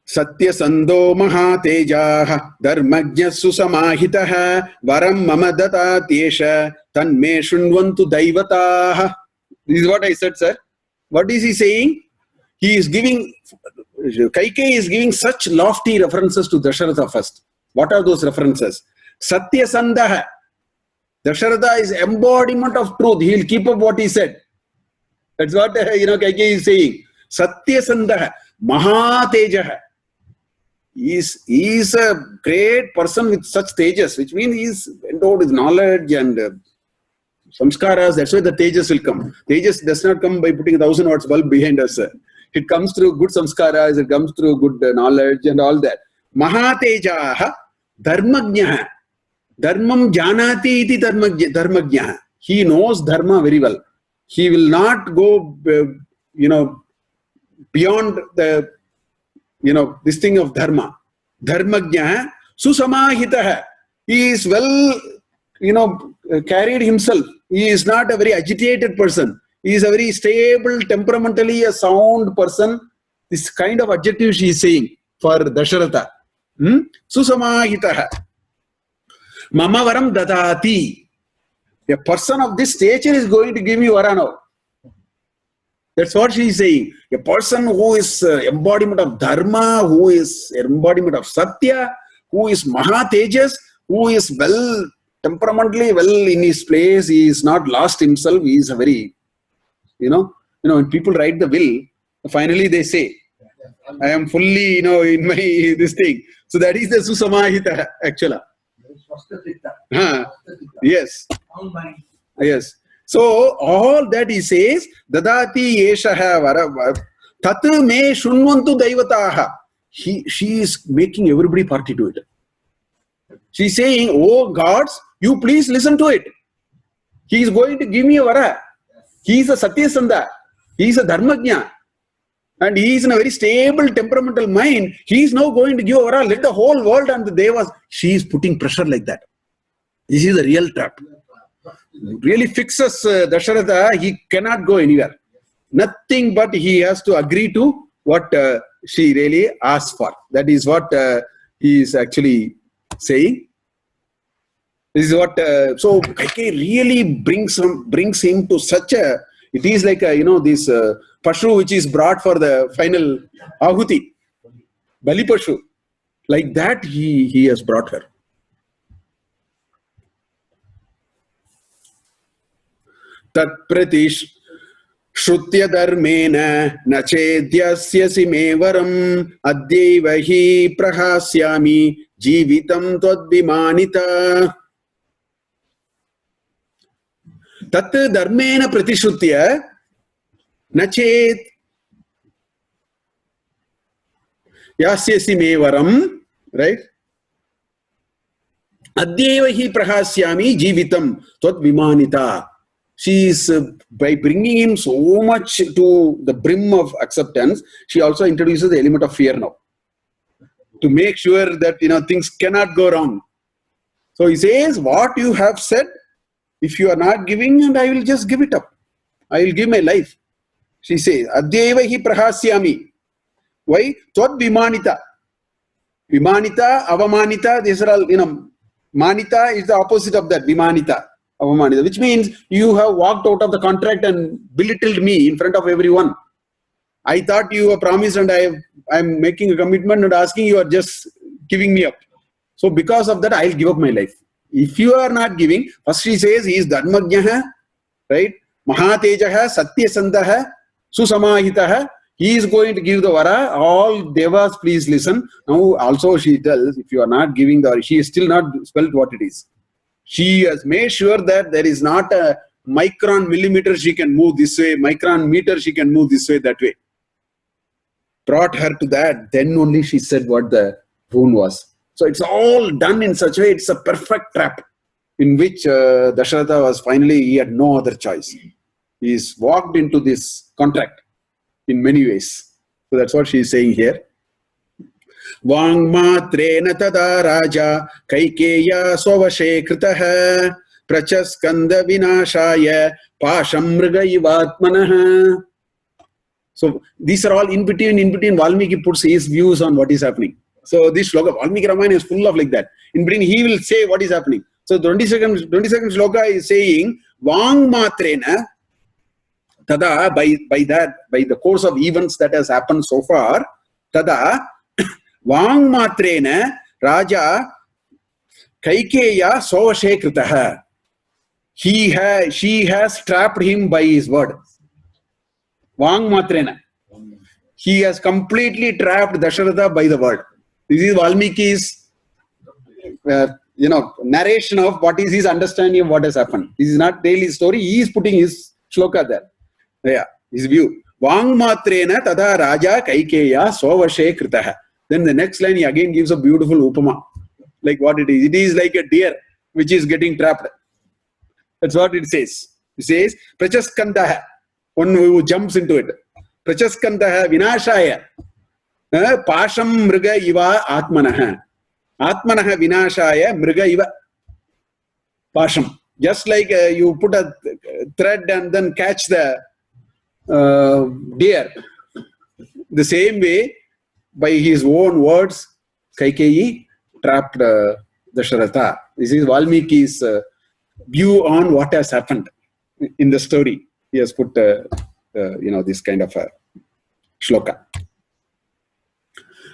Satyasando Mahatejaha Dharmajna Susamahitaha Varam Mama Datatesha Tanme Shunvantu Daivataha. This is what I said, sir. What is he saying? He is giving, Kaikeyi is giving such lofty references to Dasharatha first. What are those references? Satyasandaha. Dasharatha is embodiment of truth. He will keep up what he said. That's what Kaikeyi is saying. Satyasandaha. Mahatejaha. He is a great person with such tejas, which means he is endowed with knowledge and samskaras. That's why the tejas will come. Tejas does not come by putting 1,000 watts bulb behind us. It comes through good samskaras, it comes through good knowledge and all that. Mahatejaha dharmajnaha. Dharmam janati iti dharmajnaha. He knows dharma very well. He will not go, beyond the, this thing of dharma. Dharmajnaha susamahitaha. He is well, carried himself. He is not a very agitated person. He is a very stable, temperamentally a sound person. This kind of adjective she is saying for Dasharatha. Susamahitaha. Mamavaram dadati. A person of this stature is going to give me vara now. That's what she is saying. A person who is embodiment of dharma, who is embodiment of satya, who is mahatejas, who is well, temperamentally well in his place, he is not lost himself, he is a very, when people write the will, finally they say, I am fully, in my, this thing. So that is the susamahita, actually. Yes. Yes. So all that he says, dadati yeshaha vara tat me shunvantu daivataha. She is making everybody party to it. She is saying, oh gods, you please listen to it. He is going to give me a vara. He is a satyasanda. He is a dharmajna. And he is in a very stable temperamental mind. He is now going to give a vara. Let the whole world and the devas. She is putting pressure like that. This is a real trap. Really fixes Dasharatha, he cannot go anywhere. Nothing but he has to agree to what she really asks for. That is what he is actually saying. This is what, so Kaikeyi really brings him to such a, it is like this Pashu which is brought for the final Ahuti, Bali Pashu. Like that he has brought her. Tat pratish Shrutya dharmena nachedyasya me varam adyeva hi prahasyami jivitam tadvimanita. Tat dharmena pratishrutya nachet yasyasi me varam, right? Adyeva hi prahasyami jivitam tadvimanita. She is, by bringing him so much to the brim of acceptance, she also introduces the element of fear now. To make sure that, things cannot go wrong. So he says, what you have said, if you are not giving, and I will just give it up. I will give my life. She says, Adyeva hi prahasyami. Why? Tvad vimanita. Vimanita, avamanita, these are all, manita is the opposite of that, vimanita. Which means you have walked out of the contract and belittled me in front of everyone. I thought you were promised and I am making a commitment and asking, you are just giving me up. So because of that, I will give up my life. If you are not giving, first she says he is dharmajnaha, right? Mahatejaha, satyasandaha, susamahitaha. He is going to give the vara. All devas, please listen. Now also she tells, if you are not giving the vara, she is still not spelled what it is. She has made sure that there is not a micron millimeter she can move this way, micron meter she can move this way, that way. Brought her to that, then only she said what the boon was. So it's all done in such a way, it's a perfect trap in which Dasharatha was finally, he had no other choice. He's walked into this contract in many ways. So that's what she is saying here. Vangmatrena tada raja Kaikeya swavashe kritaha prachaskanda vinashaya pasham mriga ivatmanaha. So these are all in between Valmiki puts his views on what is happening. So this shloka, Valmiki Ramayana is full of like that. In between he will say what is happening. So 22nd shloka is saying, Vang matrena, tada, by the course of events that has happened so far, tada, Vang matrena, Raja, Kaikeya Sovashe Kritaha. She has trapped him by his word. Vang matrena. He has completely trapped Dasharatha by the word. This is Valmiki's narration of what is his understanding of what has happened. This is not daily story. He is putting his shloka there. Yeah, his view. Vang matrena tada raja kaikeya sovashe kritaha. Then the next line he again gives a beautiful upama. Like what it is. It is like a deer which is getting trapped. That's what it says. It says, Prachaskandaha, one who jumps into it. Prachaskandaha vinashaya. Pasham mriga iva atmanaha. Atmanaha vinashaya mriga iva. Pasham. Just like you put a thread and then catch the deer. The same way, by his own words, Kaikeyi trapped Dasharatha. This is Valmiki's view on what has happened in the story. He has put this kind of a shloka.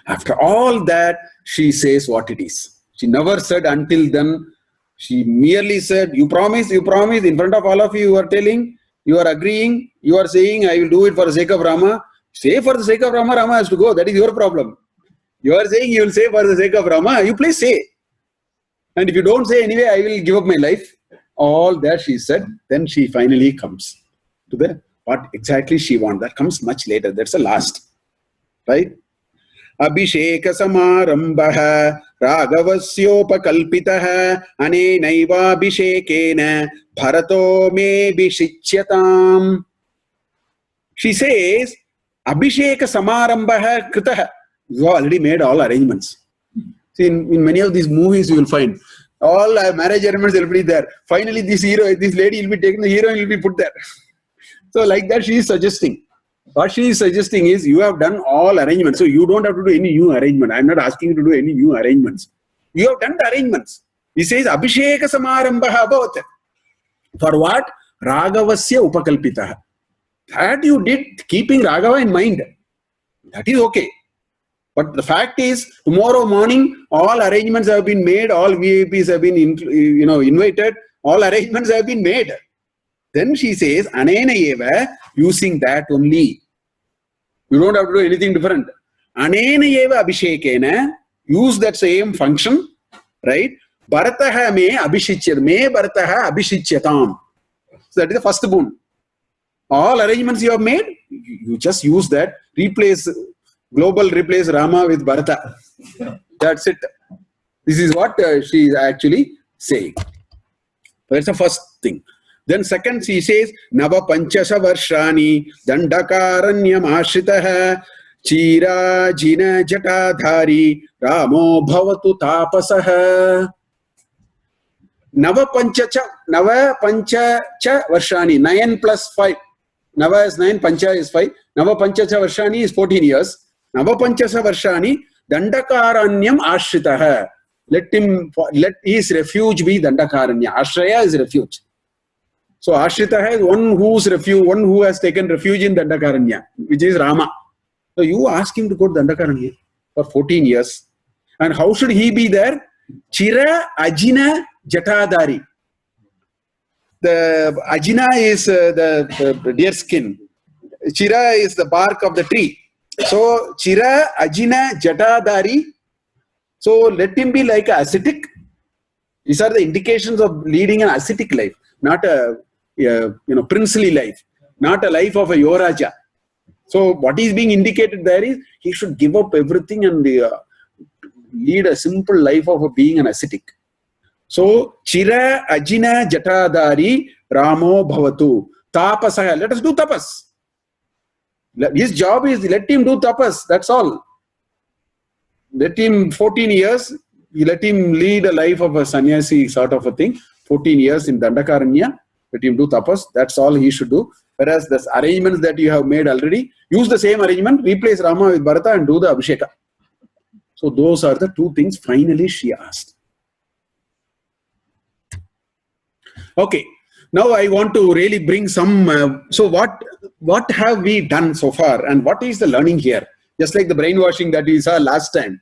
After all that, she says what it is. She never said until then. She merely said, you promise, in front of all of you, you are telling, you are agreeing, you are saying, I will do it for the sake of Rama. Say for the sake of Rama, Rama has to go. That is your problem. You are saying you will say for the sake of Rama, you please say. And if you don't say anyway, I will give up my life. All that she said, then she finally comes to the what exactly she wants. That comes much later. That's the last. Right? Abhisheka samarambah ragavasyopakalpitah anenaiva abhishekena bharato me bishicyatam. She says, Abhisheka samarambah kritah. You already made all arrangements. See, in many of these movies you will find all marriage arrangements will be there. Finally, this lady will be taken, the heroine will be put there. So like that she is suggesting. What she is suggesting is, you have done all arrangements, so you don't have to do any new arrangement. I am not asking you to do any new arrangements. You have done the arrangements. He says, Abhisheka samarambah abhavat. For what? Ragavasya upakalpitah. That you did keeping Raghava in mind. That is okay. But the fact is, tomorrow morning, all arrangements have been made, all VIPs have been invited, all arrangements have been made. Then she says, Anena eva, using that only. You don't have to do anything different. Anena eva abhishekena, use that same function, right? Bharataha me abhishichyat, me bharataha abhishicyatam. So that is the first boon. All arrangements you have made, you just use that, replace Rama with Bharata. That's it. This is what she is actually saying. That's the first thing. Then second, she says, Nava Panchasha Varshani Dandakaranyam Ashritah Chira Jina Jatadhari Ramo Bhavatu Tapasah. Nava Panchacha Varshani, 9 plus 5. Nava is 9, Pancha is 5. Nava Panchacha Varshani is 14 years. Nava Panchacha Varshani Dandakaranyam Ashritah. Let his refuge be Dandakaranya. Ashraya is refuge. So Ashrita is one who has taken refuge in Dandakaranya, which is Rama. So you ask him to go to Dandakaranya for 14 years. And how should he be there? Chira Ajina Jatadari. The Ajina is the deer skin. Chira is the bark of the tree. So Chira Ajina Jatadari. So let him be like an ascetic. These are the indications of leading an ascetic life, not a princely life, not a life of a Yoraja. So what is being indicated there is he should give up everything and lead a simple life of being an ascetic. So Chira Ajina Jatadari Ramo Bhavatu. Tapasaya. Let us do tapas. His job is let him do tapas. That's all. Let him 14 years. Let him lead a life of a sannyasi sort of a thing. 14 years in Dandakaranya. Let him do tapas. That's all he should do. Whereas the arrangements that you have made already, use the same arrangement, replace Rama with Bharata and do the Abhisheka. So those are the two things finally she asked. Okay, now I want to really bring some, so what have we done so far and what is the learning here? Just like the brainwashing that we saw last time.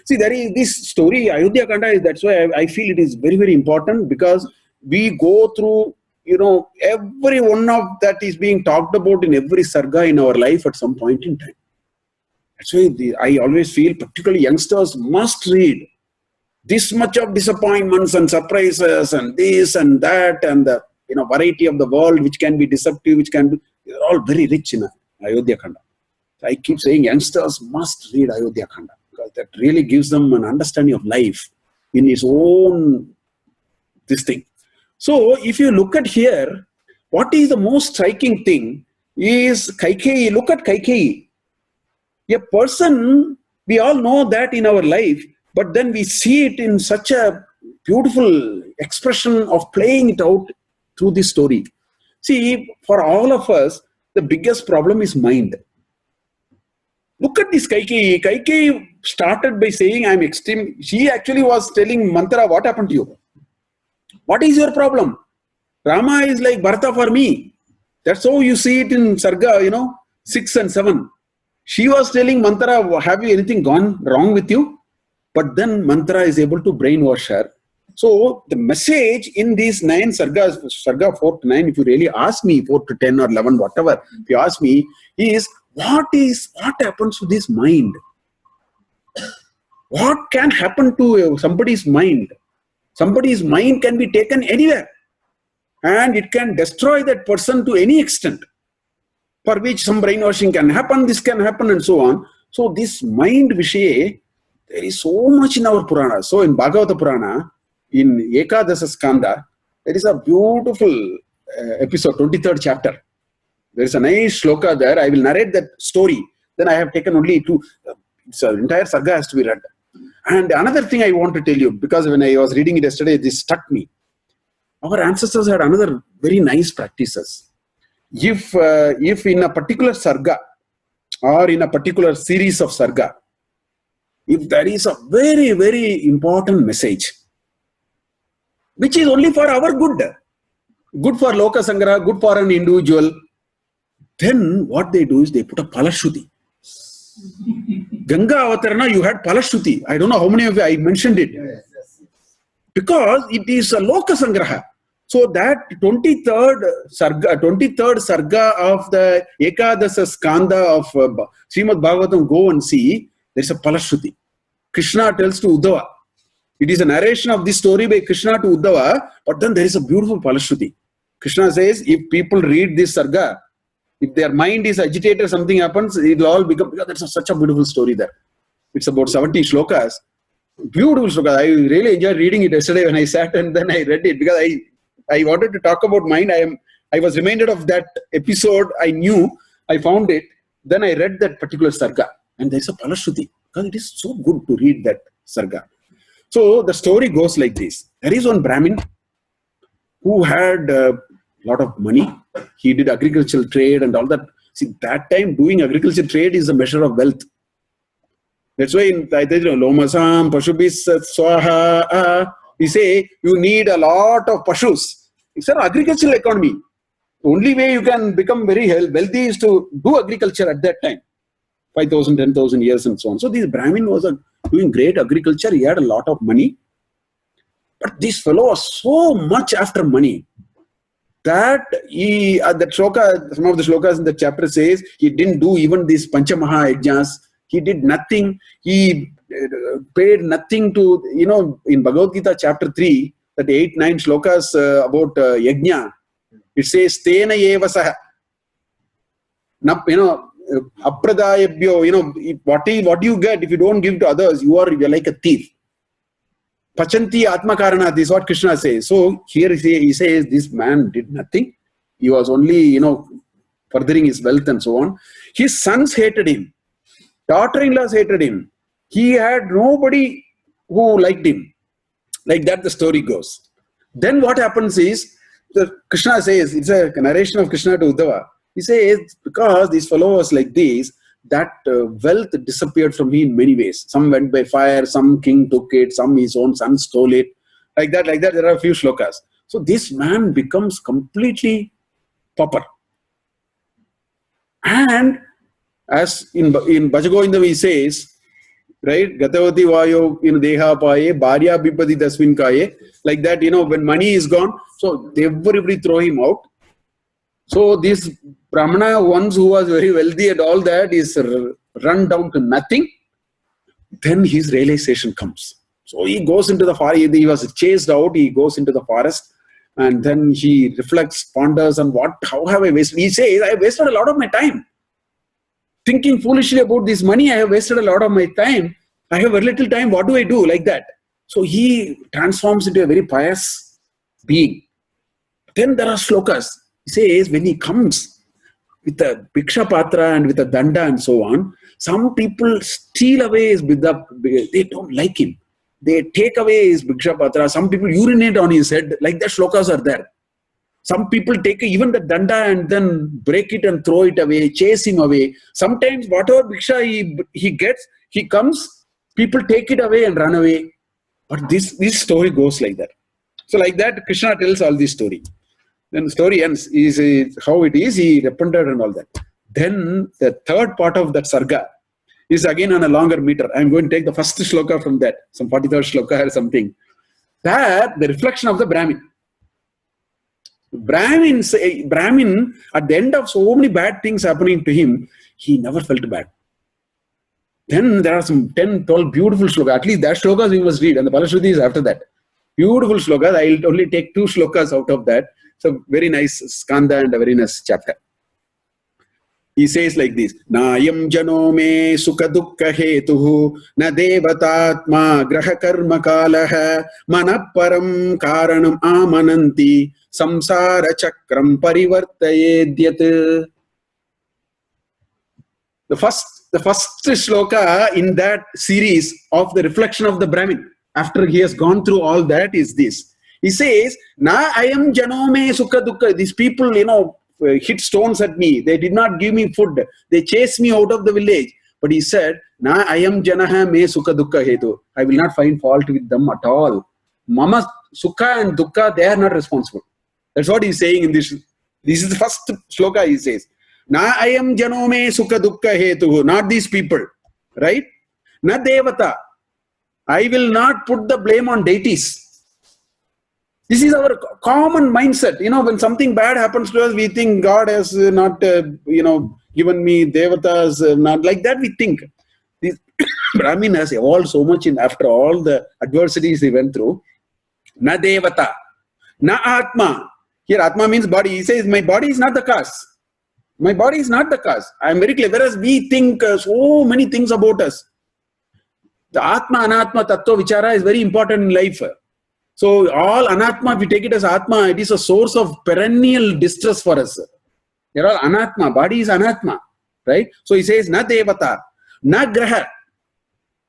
See, there is this story, Ayodhya Kanda, that's why I feel it is very, very important, because we go through, every one of that is being talked about in every sarga in our life at some point in time. That's why I always feel, particularly youngsters must read this much of disappointments and surprises and this and that and the variety of the world which can be deceptive, which can be, they're all very rich in Ayodhya Kanda. So I keep saying youngsters must read Ayodhya Kanda, because that really gives them an understanding of life in its own this thing. So if you look at here, what is the most striking thing is Kaikeyi. Look at Kaikeyi. A person, we all know that in our life, but then we see it in such a beautiful expression of playing it out through this story. See, for all of us, the biggest problem is mind. Look at this Kaikeyi. Kaikeyi started by saying, I'm extreme. She actually was telling Manthara, what happened to you? What is your problem? Rama is like Bharata for me. That's how you see it in Sarga, 6 and 7. She was telling Manthara, have you anything gone wrong with you? But then Manthara is able to brainwash her. So the message in these 9 sargas, Sarga 4 to 9, if you really ask me, 4 to 10 or 11, whatever, if you ask me, is what happens to this mind? What can happen to somebody's mind? Somebody's mind can be taken anywhere and it can destroy that person to any extent, for which some brainwashing can happen, this can happen and so on. So this mind Vishay, there is so much in our Purana. So in Bhagavata Purana, in Ekadasa Skanda, there is a beautiful episode, 23rd chapter. There is a nice shloka there. I will narrate that story. Then I have taken only 2. The entire Sarga has to be read. And another thing I want to tell you, because when I was reading it yesterday, this struck me. Our ancestors had another very nice practices. If in a particular Sarga or in a particular series of Sarga, if there is a very, very important message, which is only for our good for Loka Sangra, good for an individual, then what they do is they put a Palashruti. Ganga Avatarana, you had Palashruti. I don't know how many of you I mentioned it. Because it is a Loka Sangraha. So that 23rd Sarga of the Ekadasa Skanda of Srimad Bhagavatam, go and see, there is a Palashruti. Krishna tells to Uddhava. It is a narration of this story by Krishna to Uddhava, but then there is a beautiful Palashruti. Krishna says, if people read this Sarga, if their mind is agitated, something happens, it will all become, because that's such a beautiful story there. It's about 70 shlokas. Beautiful shlokas. I really enjoyed reading it yesterday when I sat and then I read it, because I wanted to talk about mind. I was reminded of that episode. I knew, I found it. Then I read that particular Sarga. And there's a Palashruti, because it is so good to read that Sarga. So the story goes like this. There is one Brahmin who had a lot of money. He did agricultural trade and all that. See, that time doing agricultural trade is a measure of wealth. That's why in Lomasam, Pashubis, Swaha, we say you need a lot of Pashus. It's an agricultural economy. The only way you can become very wealthy is to do agriculture at that time. 5,000, 10,000 years and so on. So this Brahmin was doing great agriculture. He had a lot of money. But this fellow was so much after money that the shloka, some of the shlokas in the chapter says, he didn't do even these Panchamaha yajnas. He did nothing. He paid nothing to, in Bhagavad Gita chapter 3, that 8, 9 shlokas about yajna. It says, Tena yevasaha. Apradayabhyo, what you get, if you don't give to others, you're like a thief. Pachanti Atmakarana, this is what Krishna says. So here he says this man did nothing. He was only, furthering his wealth and so on. His sons hated him. Daughter-in-laws hated him. He had nobody who liked him. Like that the story goes. Then what happens is, Krishna says, it's a narration of Krishna to Uddhava. He says, because these followers like these, that wealth disappeared from me in many ways. Some went by fire, some king took it, some his own son stole it. Like that, there are a few shlokas. So this man becomes completely pauper. And as in Bhajagovinda he says, right, Gatavati Vayo Deha Paye, Bharya Bipadi Dasmin Kaye, like that, when money is gone, so everybody throw him out. So this Brahmana, once who was very wealthy and all that, is run down to nothing. Then his realization comes. So he goes into the forest. He was chased out. He goes into the forest, and then he reflects, ponders on how have I wasted. He says, I wasted a lot of my time thinking foolishly about this money. I have wasted a lot of my time. I have very little time. What do I do? Like that. So he transforms into a very pious being. Then there are shlokas. He says, when he comes with a Bhiksha Patra and with a Danda and so on, some people steal away his Bidda. They don't like him. They take away his Bhiksha Patra. Some people urinate on his head. Like that shlokas are there. Some people take even the Danda and then break it and throw it away, chase him away. Sometimes whatever Bhiksha he gets, he comes, people take it away and run away. But this story goes like that. So like that, Krishna tells all this story. Then the story ends, is how it is, he repented and all that. Then the third part of that sarga is again on a longer meter. I'm going to take the first shloka from that, some 43rd shloka or something. That, the reflection of the Brahmin. Brahmin, at the end of so many bad things happening to him, he never felt bad. Then there are some 10, 12 beautiful shlokas. At least that shlokas we must read, and the Palashruti is after that. Beautiful shlokas. I'll only take 2 shlokas out of that. So very nice skanda and a very nice chapter. He says like this: Nayam jano me sukha dukkha hetuhu na devatatma graha karma kalaha manaparam karanam amananti samsara chakram parivartayedyat. The first shloka in that series of the reflection of the Brahmin, after he has gone through all that, is this. He says, Na ayam janome sukha dukkha. These people, hit stones at me. They did not give me food. They chased me out of the village. But he said, Na ayam janaha me sukha dukkha hetu. I will not find fault with them at all. Mama sukha and dukkha, they are not responsible. That's what he's saying in this. This is the first shloka he says. Na ayam janome sukha dukkha hetu. Not these people. Right? Na devata. I will not put the blame on deities. This is our common mindset. When something bad happens to us, we think God has not, given me devatas, not like that we think. This Brahmin has evolved so much after all the adversities he went through. Na devata, na atma. Here atma means body. He says, my body is not the cause. My body is not the cause. I am very clear. Whereas we think so many things about us. The atma, anatma, tattva, vichara is very important in life. So all anatma, if we take it as atma, it is a source of perennial distress for us. They're all anatma. Body is anatma. Right? So he says, na devata, na graha.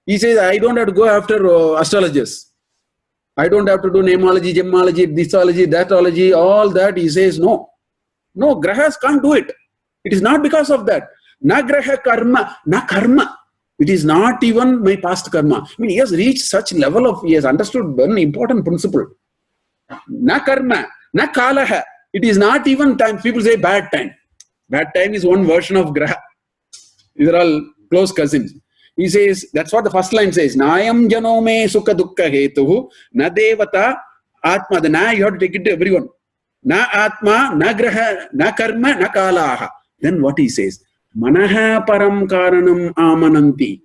He says, I don't have to go after astrologers. I don't have to do namology, gemology, dhisology, thatology, all that. He says, no. No, grahas can't do it. It is not because of that. Na graha karma, na karma. It is not even my past karma. I mean, he has reached such level of, he has understood an important principle. Na karma, na kalaha. It is not even time. People say bad time. Bad time is one version of graha. These are all close cousins. He says, that's what the first line says. Nayam janome sukha dukkha hetuhu na devata atma. The na, you have to take it to everyone. Na atma, na graha, na karma, na kalaha. Then what he says? Manaha param karanam amananti.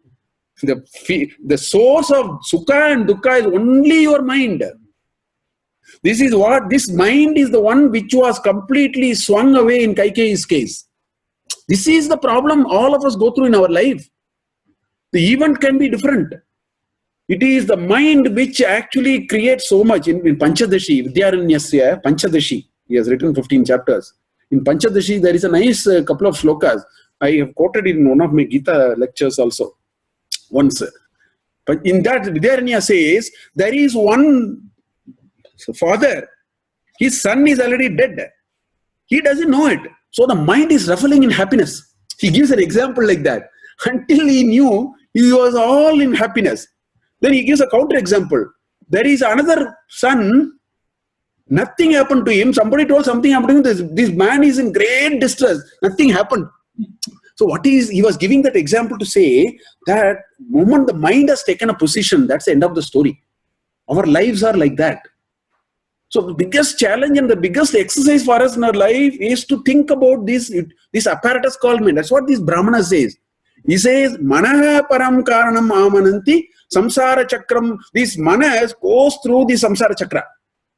The source of sukha and dukkha is only your mind. This mind is the one which was completely swung away in Kaikeyi's case. This is the problem all of us go through in our life. The event can be different. It is the mind which actually creates so much. In Panchadashi, Vidyaranyasya Panchadashi, he has written 15 chapters. In Panchadashi, there is a nice couple of shlokas. I have quoted it in one of my Gita lectures also once. But in that, Vidyaranya says, there is one father His son is already dead. He doesn't know it. So the mind is reveling in happiness. He gives an example like that. Until he knew, he was all in happiness. Then he gives a counter example. There is another son, nothing happened to him. Somebody told something happened to him. This man is in great distress. Nothing happened. So he was giving that example to say that moment the mind has taken a position, that's the end of the story. Our lives are like that. So the biggest challenge and the biggest exercise for us in our life is to think about this apparatus called mind. That's what this Brahmana says. He says, Manaha param karanam amananti samsara chakram. This manas goes through the samsara chakra.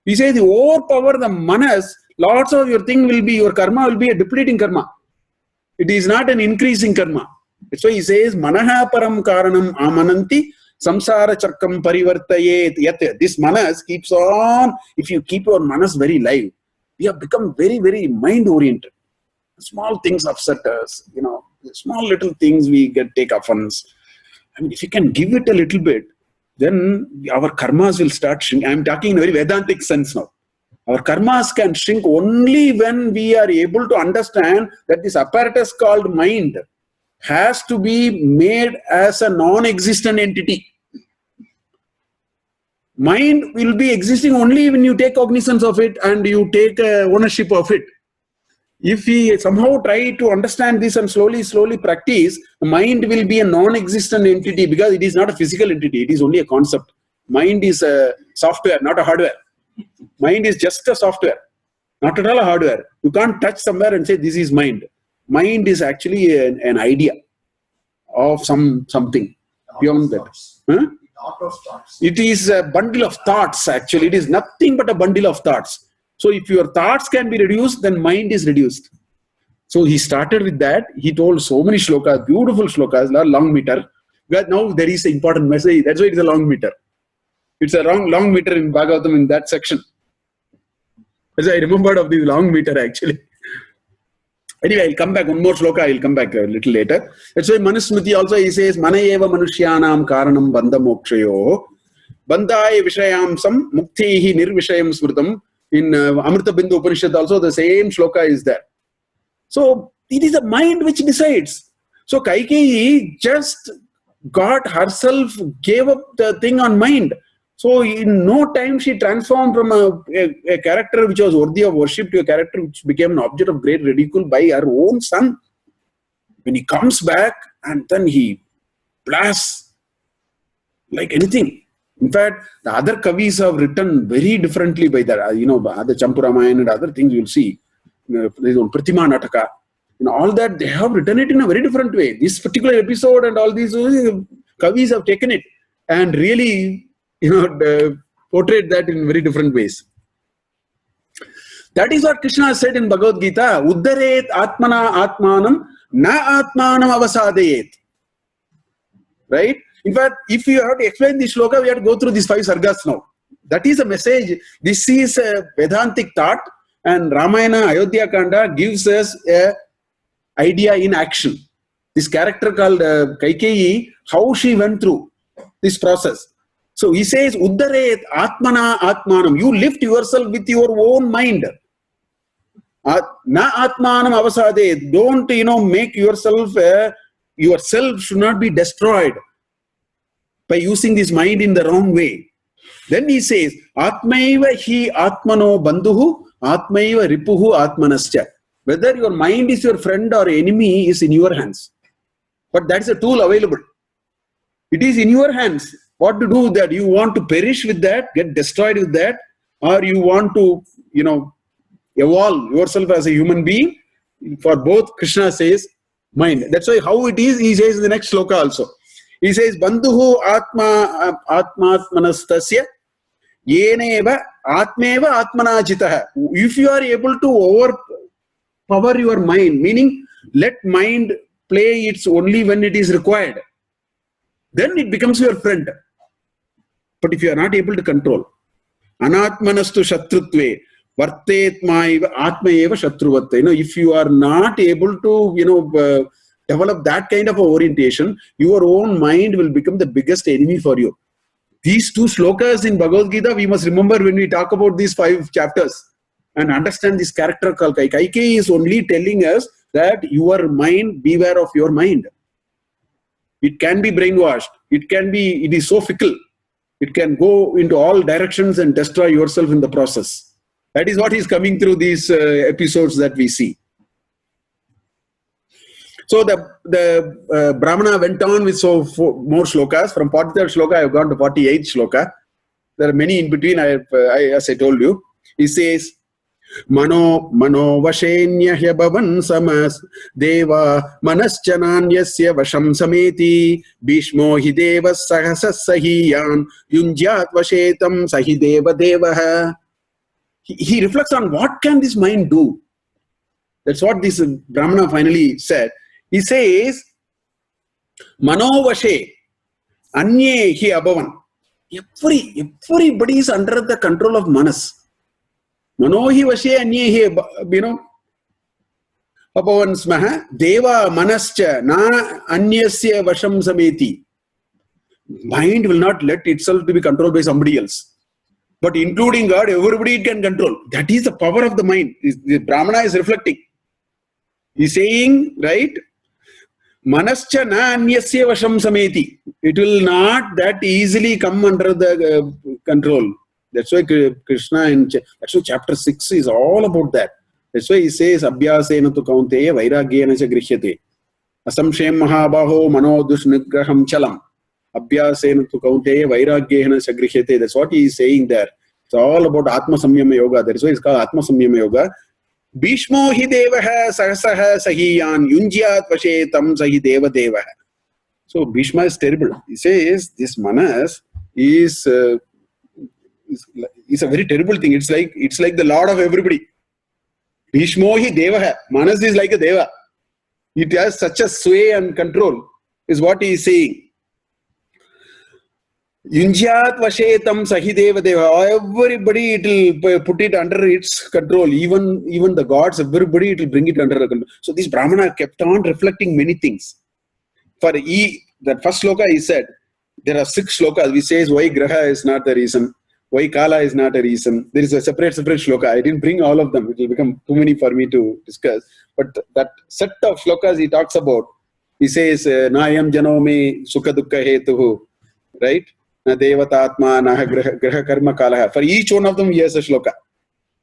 He says, the overpower the manas, lots of your thing will be, your karma will be a depleting karma. It is not an increasing karma. That's why he says, Manaha param karanam amananti samsara chakram parivartayet. Yet this manas keeps on. If you keep your manas very live, we have become very, very mind oriented. Small things upset us, small little things we take offense. I mean, if you can give it a little bit, then our karmas will start shrinking. I'm talking in a very Vedantic sense now. Our karmas can shrink only when we are able to understand that this apparatus called mind has to be made as a non-existent entity. Mind will be existing only when you take cognizance of it and you take ownership of it. If we somehow try to understand this and slowly practice, the mind will be a non-existent entity because it is not a physical entity. It is only a concept. Mind is a software, not a hardware. Mind is just a software, not at all a hardware. You can't touch somewhere and say this is mind. Mind is actually an idea of something beyond that. Huh? It is a bundle of thoughts actually. It is nothing but a bundle of thoughts. So if your thoughts can be reduced, then mind is reduced. So he started with that. He told so many shlokas, beautiful shlokas, long meter. But now there is an important message. That's why it is a long meter. It's a long meter in Bhagavatam in that section. As I remembered of this long meter actually. Anyway, I'll come back. One more shloka, I'll come back a little later. That's why Manusmriti also he says, Manayeva manushyanam karanam bandha mokshayo bandhaya vishayamsam muktihi nirvishayam smritam. In Amrita Bindu Upanishad also the same shloka is there. So it is the mind which decides. So Kaikeyi just got herself, gave up the thing on mind. So in no time she transformed from a character which was worthy of worship to a character which became an object of great ridicule by her own son. When he comes back and then he blasts like anything. In fact, the other Kavis have written very differently by that. Other Champuramayan and other things you'll see. There is one Pratima Nataka. All that they have written it in a very different way. This particular episode and all these Kavis have taken it and really, portrayed that in very different ways. That is what Krishna said in Bhagavad Gita. Uddaret atmana atmanam na atmanam avasadayet. Right? In fact, if you have to explain this shloka, we have to go through these 5 sargas now. That is a message. This is a Vedantic thought, and Ramayana Ayodhya Kanda gives us a idea in action. This character called Kaikeyi, how she went through this process. So he says, Uddaret atmana atmanam. You lift yourself with your own mind. Na atmanam avasade. Don't, make yourself, yourself should not be destroyed by using this mind in the wrong way. Then he says, Atmaiva hi atmano bandhuhu, Atmaiva ripuhu atmanascha. Whether your mind is your friend or enemy is in your hands. But that's a tool available. It is in your hands. What to do with that? You want to perish with that, get destroyed with that, or you want to, evolve yourself as a human being? For both, Krishna says, mind. That's why how it is, he says in the next shloka also. He says, Bandhuhu atmanastasya yeneva atmeva atmanajitaha. If you are able to overpower your mind, meaning let mind play its only when it is required, then it becomes your friend. But if you are not able to control, anatmanastu shatrutve vartet atmayeva shatruvatte. If you are not able to, develop that kind of a orientation, your own mind will become the biggest enemy for you. These 2 shlokas in Bhagavad Gita, we must remember when we talk about these 5 chapters. and understand this character called Kaikeyi. Kaikeyi is only telling us that your mind, beware of your mind. It can be brainwashed. It is so fickle. It can go into all directions and destroy yourself in the process. That is what is coming through these episodes that we see. So the Brahmana went on with more shlokas. From 43rd shloka, I have gone to 48th shloka. There are many in between, as I told you. He says, Mano vashenyah bhavan samas deva manaschananyasya vasham sameti bhishmo hi devas sahasas sahiyan yunjat vashetam sahi deva devaha. He reflects on what can this mind do. That's what this Brahmana finally said. He says, Mano vashe anye hi abhavan. Everybody is under the control of manas. Manohi vashe anye hi, abhavan smaha deva manascha na anyasya vasham sameti. Mind will not let itself to be controlled by somebody else. But including God, everybody it can control. That is the power of the mind. The Brahmana is reflecting. He's saying, right? Manascha na anyasya vasham sameti. It will not that easily come under the control. That's why Krishna, that's why chapter 6 is all about that. That's why he says, Abhyasena tu kaunteya vairagyena cha grihhyate. Asamshem mahabaho manodusnigraham chalam. Abhyasena tu kaunteya vairagyena cha grihhyate. That's what he is saying there. It's all about Atma Samyama Yoga. That's why it's called Atma Samyama Yoga. Bhishmo hi devaha sahasaha sahiyan yunjyat vashetam sahi deva devaha. So Bhishma is terrible. He says this manas is a very terrible thing. It's like the lord of everybody. Bhishmo hi devaha. Manas is like a deva. It has such a sway and control, is what he is saying. Yunjyat vashetam sahideva deva. Everybody it will put it under its control. Even the gods, everybody it will bring it under control. So this Brahmana kept on reflecting many things. For that first sloka he said, there are 6 slokas. We says why graha is not the reason, why kala is not a reason. There is a separate shloka. I didn't bring all of them. It will become too many for me to discuss. But that set of shlokas he talks about, he says, Nayam janome sukha dukkha hetuhu, right? Na devatatma naha graha karma kalaha. For each one of them he has a shloka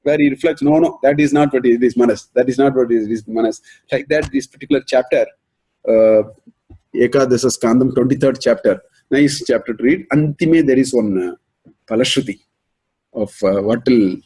where he reflects, no, that is not what is manas. That is not what is manas. Like that, this particular chapter, Ekadasa Skandam, 23rd chapter, nice chapter to read. Antime, there is one Palashruti of what will